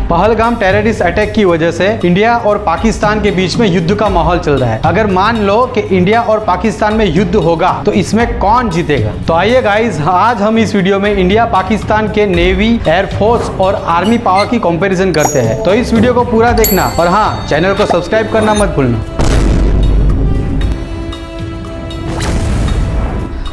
Pahalgam terrorist attack की वजह से इंडिया और पाकिस्तान के बीच में युद्ध का माहौल चल रहा है। अगर मान लो कि इंडिया और पाकिस्तान में युद्ध होगा तो इसमें कौन जीतेगा? तो आइए गाइस, आज हम इस वीडियो में इंडिया पाकिस्तान के नेवी, एयरफोर्स और आर्मी पावर की कंपैरिजन करते हैं। तो इस वीडियो को पूरा देखना और हाँ, चैनल को सब्सक्राइब करना मत भूलना।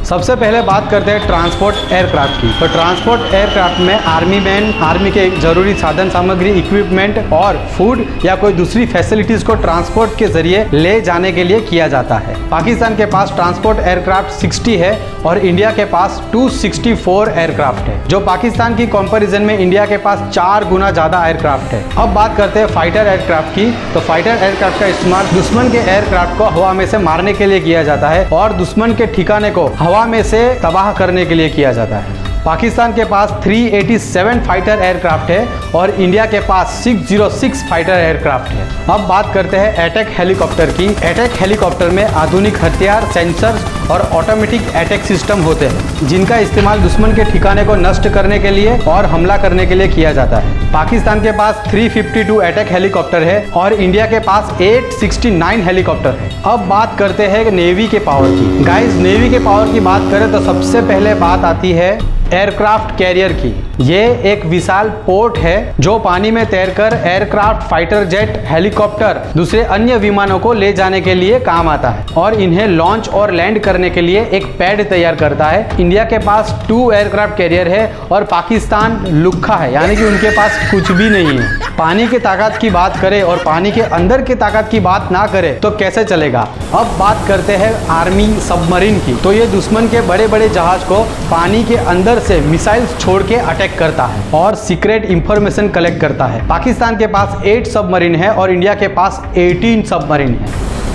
सबसे पहले बात करते हैं ट्रांसपोर्ट एयरक्राफ्ट की। तो ट्रांसपोर्ट एयरक्राफ्ट में आर्मी मैन, आर्मी के जरूरी साधन सामग्री, इक्विपमेंट और फूड या कोई दूसरी फैसिलिटीज को ट्रांसपोर्ट के जरिए ले जाने के लिए किया जाता है। पाकिस्तान के पास ट्रांसपोर्ट एयरक्राफ्ट 60 है और इंडिया के पास 264 एयरक्राफ्ट है, जो पाकिस्तान की कंपैरिजन में इंडिया के पास 4 गुना ज्यादा एयरक्राफ्ट है। अब बात करते हैं फाइटर एयरक्राफ्ट की। तो फाइटर एयरक्राफ्ट का इस्तेमाल दुश्मन के एयरक्राफ्ट को हवा में से मारने के लिए किया जाता है और दुश्मन के ठिकाने को हवा में से तबाह करने के लिए किया जाता है। पाकिस्तान के पास 387 फाइटर एयरक्राफ्ट है और इंडिया के पास 606 फाइटर एयरक्राफ्ट है। अब बात करते हैं अटैक हेलीकॉप्टर की। अटैक हेलीकॉप्टर में आधुनिक हथियार, सेंसर्स और ऑटोमेटिक अटैक सिस्टम होते हैं, जिनका इस्तेमाल दुश्मन के ठिकाने को नष्ट करने के लिए और हमला करने के लिए किया जाता है। पाकिस्तान के पास 352 अटैक हेलीकॉप्टर है और इंडिया के पास 869 हेलीकॉप्टर है। अब बात करते हैं नेवी के पावर की। गाइस, नेवी के पावर की बात करें तो सबसे पहले बात आती है एयरक्राफ्ट कैरियर की। ये एक विशाल पोर्ट है जो पानी में तैरकर एयरक्राफ्ट, फाइटर जेट, हेलीकॉप्टर, दूसरे अन्य विमानों को ले जाने के लिए काम आता है और इन्हें लॉन्च और लैंड करने के लिए एक पैड तैयार करता है। इंडिया के पास 2 एयरक्राफ्ट कैरियर है और पाकिस्तान लुक्खा है, यानी कि उनके पास कुछ भी नहीं है। पानी की ताकत की बात करें और पानी के अंदर की ताकत की बात ना करें तो कैसे चलेगा? अब बात करते हैं आर्मी सबमरीन की। तो ये दुश्मन के बड़े बड़े जहाज को पानी के अंदर से मिसाइल्स छोड़ के अटैक करता है और सीक्रेट इंफॉर्मेशन कलेक्ट करता है। पाकिस्तान के पास 8 सबमरीन है और इंडिया के पास 18 सबमरीन है।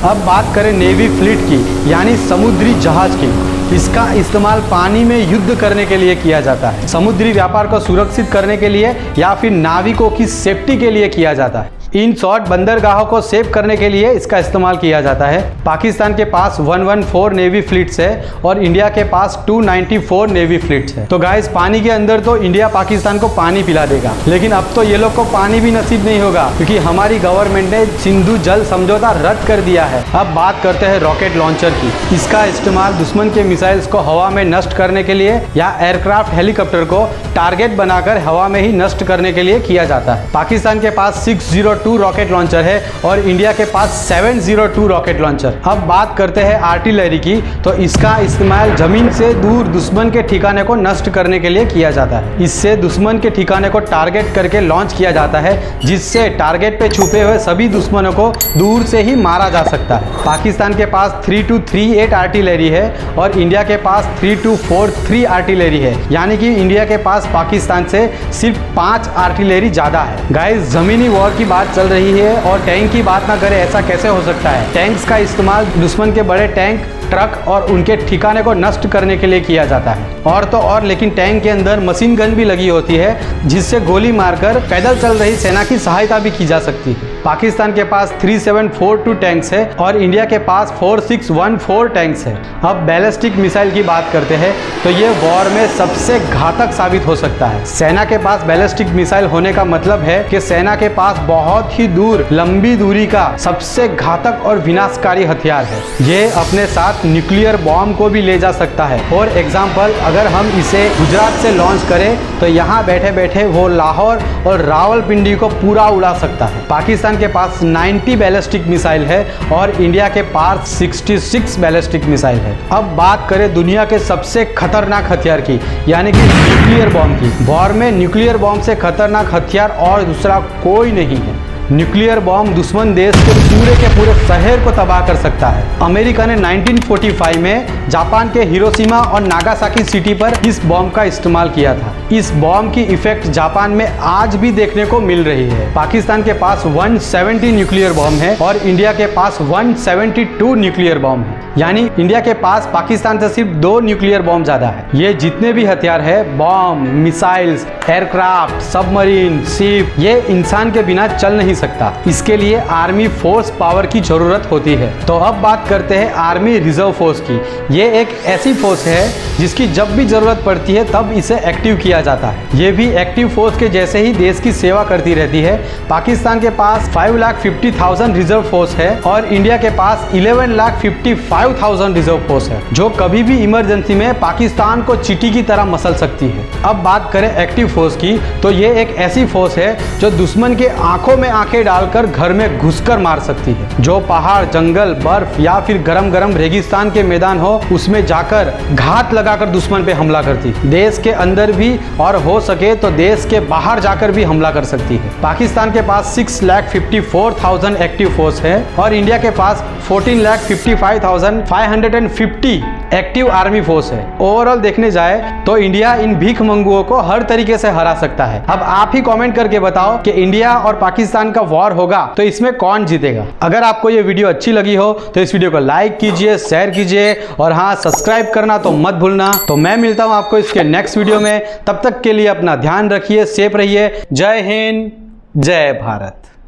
अब बात करें नेवी फ्लीट की, यानी समुद्री जहाज की। इसका इस्तेमाल पानी में युद्ध करने के लिए किया जाता है, समुद्री व्यापार को सुरक्षित करने के लिए या फिर नाविकों की सेफ्टी के लिए किया जाता है। इन शॉर्ट बंदरगाहों को सेव करने के लिए इसका इस्तेमाल किया जाता है। पाकिस्तान के पास 114 नेवी फ्लीट्स है और इंडिया के पास 294 नेवी फ्लीट्स है। तो गाइस, पानी के अंदर तो इंडिया पाकिस्तान को पानी पिला देगा, लेकिन अब तो ये लोग को पानी भी नसीब नहीं होगा क्योंकि हमारी गवर्नमेंट ने सिंधु जल समझौता रद्द कर दिया है। अब बात करते हैं रॉकेट लॉन्चर की। इसका इस्तेमाल दुश्मन के मिसाइल्स को हवा में नष्ट करने के लिए या एयरक्राफ्ट, हेलीकॉप्टर को टारगेट बनाकर हवा में ही नष्ट करने के लिए किया जाता है। पाकिस्तान के पास 602 रॉकेट लॉन्चर है और इंडिया के पास 702 रॉकेट लॉन्चर। अब बात करते हैं आर्टिलरी की। तो इसका इस्तेमाल जमीन से दूर दुश्मन के ठिकाने को नष्ट करने के लिए किया जाता है। इससे दुश्मन के ठिकाने को टारगेट करके लॉन्च किया जाता है, जिससे टारगेट पे छुपे हुए सभी दुश्मनों को दूर से ही मारा जा सकता है। पाकिस्तान के पास 3238 आर्टिलरी है और इंडिया के पास 3243 आर्टिलरी है, यानी कि इंडिया के पास पाकिस्तान से सिर्फ 5 आर्टिलरी ज्यादा है। गाइस, जमीनी वॉर की बात चल रही है और टैंक की बात ना करें, ऐसा कैसे हो सकता है? टैंक्स का इस्तेमाल दुश्मन के बड़े टैंक, ट्रक और उनके ठिकाने को नष्ट करने के लिए किया जाता है। और तो और, लेकिन टैंक के अंदर मशीन गन भी लगी होती है, जिससे गोली मारकर पैदल चल रही सेना की सहायता भी की जा सकती है। पाकिस्तान के पास 3742 टैंक्स है और इंडिया के पास 4614 टैंक्स है। अब बैलिस्टिक मिसाइल की बात करते हैं तो ये वॉर में सबसे घातक साबित हो सकता है। सेना के पास बैलिस्टिक मिसाइल होने का मतलब है कि सेना के पास बहुत ही दूर, लंबी दूरी का सबसे घातक और विनाशकारी हथियार है। ये अपने साथ न्यूक्लियर बॉम्ब को भी ले जा सकता है। फॉर एग्जाम्पल, अगर हम इसे गुजरात से लॉन्च करें तो यहाँ बैठे बैठे वो लाहौर और रावलपिंडी को पूरा उड़ा सकता है। पाकिस्तान के पास 90 बैलिस्टिक मिसाइल है और इंडिया के पास 66 बैलिस्टिक मिसाइल है। अब बात करें दुनिया के सबसे खतरनाक हथियार की, यानी कि न्यूक्लियर बॉम्ब की। वॉर में न्यूक्लियर बॉम्ब से खतरनाक हथियार और दूसरा कोई नहीं है। न्यूक्लियर बॉम्ब दुश्मन देश के पूरे शहर को तबाह कर सकता है। अमेरिका ने 1945 में जापान के हिरोशिमा और नागासाकी सिटी पर इस बॉम्ब का इस्तेमाल किया था। इस बॉम्ब की इफेक्ट जापान में आज भी देखने को मिल रही है। पाकिस्तान के पास 170 न्यूक्लियर बॉम्ब है और इंडिया के पास 172 न्यूक्लियर बॉम्ब है, यानी इंडिया के पास पाकिस्तान से सिर्फ 2 न्यूक्लियर बॉम्ब ज्यादा है। ये जितने भी हथियार है, bomb, missiles, aircraft, submarine, ship, ये इंसान के बिना चल नहीं सकता। इसके लिए आर्मी फोर्स पावर की जरूरत होती है। तो अब बात करते हैं आर्मी रिजर्व फोर्स की। ये एक ऐसी फोर्स है जिसकी जब भी जरूरत पड़ती है तब इसे एक्टिव किया जाता है। ये भी एक्टिव फोर्स के जैसे ही देश की सेवा करती रहती है। पाकिस्तान के पास 5,50,000 रिजर्व फोर्स है और इंडिया के पास 11,55,000 रिजर्व फोर्स है, जो कभी भी इमरजेंसी में पाकिस्तान को चींटी की तरह मसल सकती है। अब बात करें एक्टिव फोर्स की, तो ये एक ऐसी फोर्स है जो दुश्मन के आंखों में आंखें डालकर घर में घुसकर मार सकती है। जो पहाड़, जंगल, बर्फ या फिर गरम गरम रेगिस्तान के मैदान हो, उसमें जाकर घात लगाकर दुश्मन पे हमला करती है। देश के अंदर भी और हो सके तो देश के बाहर जाकर भी हमला कर सकती है। पाकिस्तान के पास 6,54,000 एक्टिव फोर्स है और इंडिया के पास 14,55,550 एक्टिव आर्मी फोर्स है। ओवरऑल देखने जाए तो इंडिया इन भीख मंगुओं को हर तरीके से हरा सकता है। अब आप ही कमेंट करके बताओ कि इंडिया और पाकिस्तान का वॉर होगा तो इसमें कौन जीतेगा। अगर आपको ये वीडियो अच्छी लगी हो तो इस वीडियो को लाइक कीजिए, शेयर कीजिए और हाँ, सब्सक्राइब करना तो मत भूलना। तो मैं मिलता हूं आपको इसके नेक्स्ट वीडियो में। तब तक के लिए अपना ध्यान रखिए, सेफ रहिए। जय हिंद, जय भारत।